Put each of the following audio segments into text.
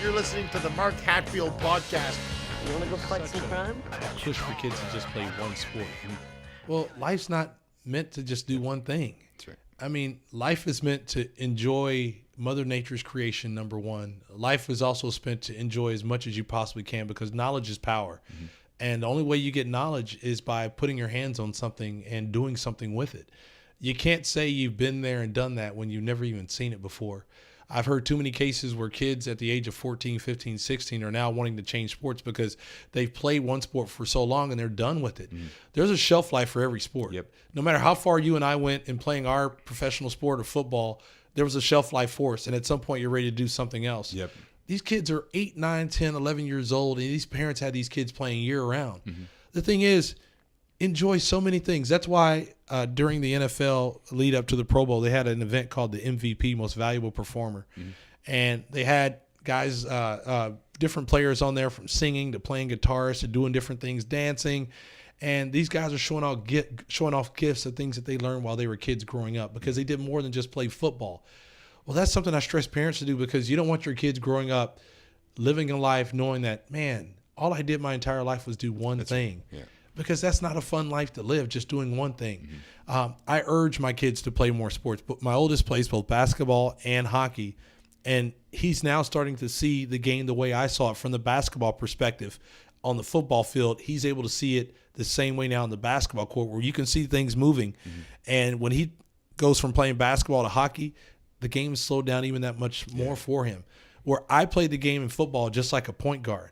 You're listening to the Mark Hatfield Podcast. You want to go fight some crime? I push for kids to just play one sport. Well, life's not meant to just do one thing. That's right. I mean, life is meant to enjoy Mother Nature's creation, number one. Life is also spent to enjoy as much as you possibly can because knowledge is power. Mm-hmm. And the only way you get knowledge is by putting your hands on something and doing something with it. You can't say you've been there and done that when you've never even seen it before. I've heard too many cases where kids at the age of 14, 15, 16 are now wanting to change sports because they've played one sport for so long and they're done with it. Mm-hmm. There's a shelf life for every sport. Yep. No matter how far you and I went in playing our professional sport or football, there was a shelf life for us. And at some point you're ready to do something else. Yep. These kids are 8, 9, 10, 11 years old, and these parents had these kids playing year round. Mm-hmm. The thing is, enjoy so many things. That's why during the NFL lead up to the Pro Bowl, they had an event called the MVP, Most Valuable Performer. Mm-hmm. And they had guys, different players on there from singing to playing guitars to doing different things, dancing. And these guys are showing off gifts of things that they learned while they were kids growing up because they did more than just play football. Well, that's something I stress parents to do because you don't want your kids growing up living a life knowing that, man, all I did my entire life was do one thing. Yeah. Because that's not a fun life to live, just doing one thing. Mm-hmm. I urge my kids to play more sports, but my oldest plays both basketball and hockey, and he's now starting to see the game the way I saw it from the basketball perspective. On the football field, he's able to see it the same way now on the basketball court where you can see things moving. Mm-hmm. And when he goes from playing basketball to hockey, the game is slowed down even that much more for him. Where I played the game in football just like a point guard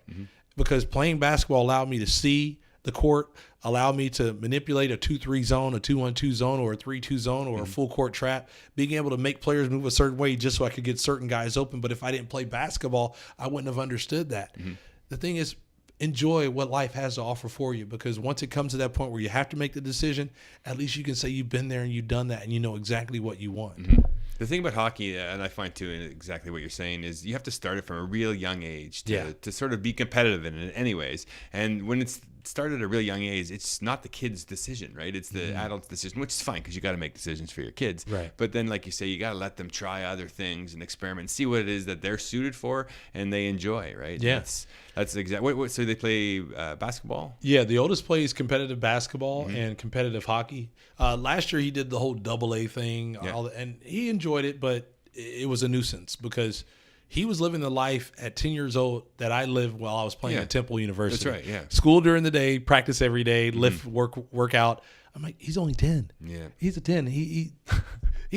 because playing basketball allowed me to see the court, allowed me to manipulate a 2-3 zone, a 2-1-2 zone, or a 3-2 zone, or a full court trap, being able to make players move a certain way just so I could get certain guys open. But if I didn't play basketball, I wouldn't have understood that. Mm-hmm. The thing is, enjoy what life has to offer for you because once it comes to that point where you have to make the decision, at least you can say you've been there and you've done that and you know exactly what you want. Mm-hmm. The thing about hockey, and I find too, and exactly what you're saying, is you have to start it from a real young age to sort of be competitive in it anyways. And when it's started at a real young age, it's not the kid's decision, right? It's the adult's decision, which is fine because you got to make decisions for your kids. Right. But then, like you say, you got to let them try other things and experiment, see what it is that they're suited for and they enjoy, right? Yeah. That's exactly. So they play basketball? Yeah, the oldest plays competitive basketball and competitive hockey. Last year he did the whole AA thing, and he enjoyed it, but it was a nuisance because he was living the life at 10 years old that I lived while I was playing at Temple University. That's right, yeah. School during the day, practice every day, lift, work out. I'm like, he's only 10. Yeah. He's a 10. He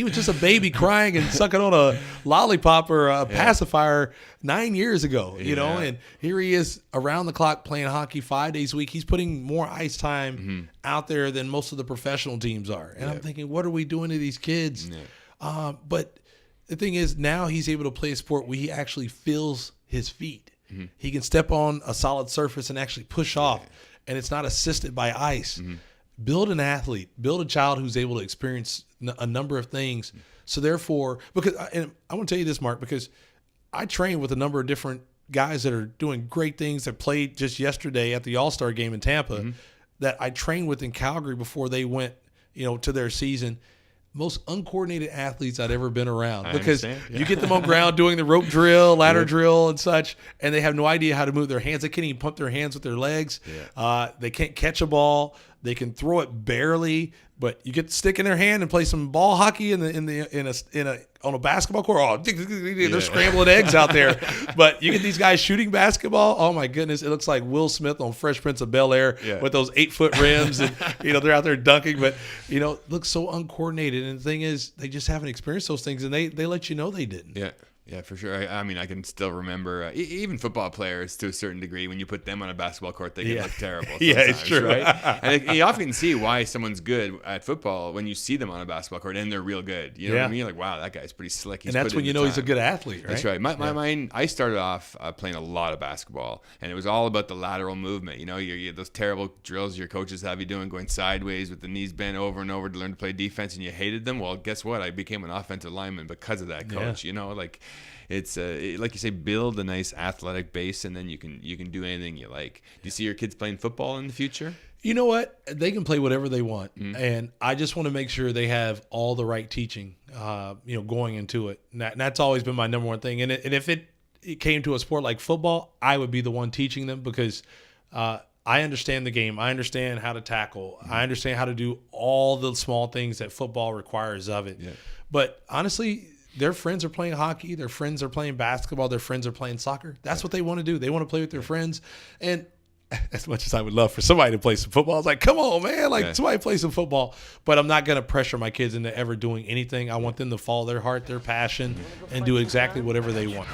was just a baby crying and sucking on a lollipop or a pacifier 9 years ago, you know, and here he is around the clock playing hockey 5 days a week. He's putting more ice time out there than most of the professional teams are. And I'm thinking, what are we doing to these kids? Yeah. But the thing is, now he's able to play a sport where he actually feels his feet. Mm-hmm. He can step on a solid surface and actually push off, and it's not assisted by ice. Mm-hmm. Build an athlete, build a child who's able to experience a number of things. So therefore, and I want to tell you this, Mark, because I train with a number of different guys that are doing great things that played just yesterday at the All-Star game in Tampa that I trained with in Calgary before they went, to their season. Most uncoordinated athletes I'd ever been around because you get them on ground doing the rope drill, ladder drill and such, and they have no idea how to move their hands. They can't even pump their hands with their legs. Yeah. They can't catch a ball. They can throw it barely, but you get the stick in their hand and play some ball hockey on a basketball court. Oh, they're scrambling eggs out there. But you get these guys shooting basketball. Oh my goodness, it looks like Will Smith on Fresh Prince of Bel-Air with those 8-foot rims, and they're out there dunking. But it looks so uncoordinated. And the thing is, they just haven't experienced those things, and they let you know they didn't. Yeah. Yeah, for sure. I mean, I can still remember even football players to a certain degree. When you put them on a basketball court, they can look terrible. Yeah, it's true, right? And you often see why someone's good at football when you see them on a basketball court and they're real good. You know what I mean? Like, wow, that guy's pretty slick. And that's when you know he's a good athlete, right? That's right. My mind, I started off playing a lot of basketball, and it was all about the lateral movement. You those terrible drills your coaches have you doing, going sideways with the knees bent over and over to learn to play defense, and you hated them. Well, guess what? I became an offensive lineman because of that coach. Yeah. It's like you say, build a nice athletic base, and then you can do anything you like. Do you see your kids playing football in the future? You know what? They can play whatever they want, and I just want to make sure they have all the right teaching, going into it. And that's always been my number one thing. And if it came to a sport like football, I would be the one teaching them because I understand the game. I understand how to tackle. I understand how to do all the small things that football requires of it. Yeah. But honestly, their friends are playing hockey. Their friends are playing basketball. Their friends are playing soccer. That's what they want to do. They want to play with their friends. And as much as I would love for somebody to play some football, I was like, come on, man. Like, somebody play some football. But I'm not going to pressure my kids into ever doing anything. I want them to follow their heart, their passion, and do exactly whatever they want.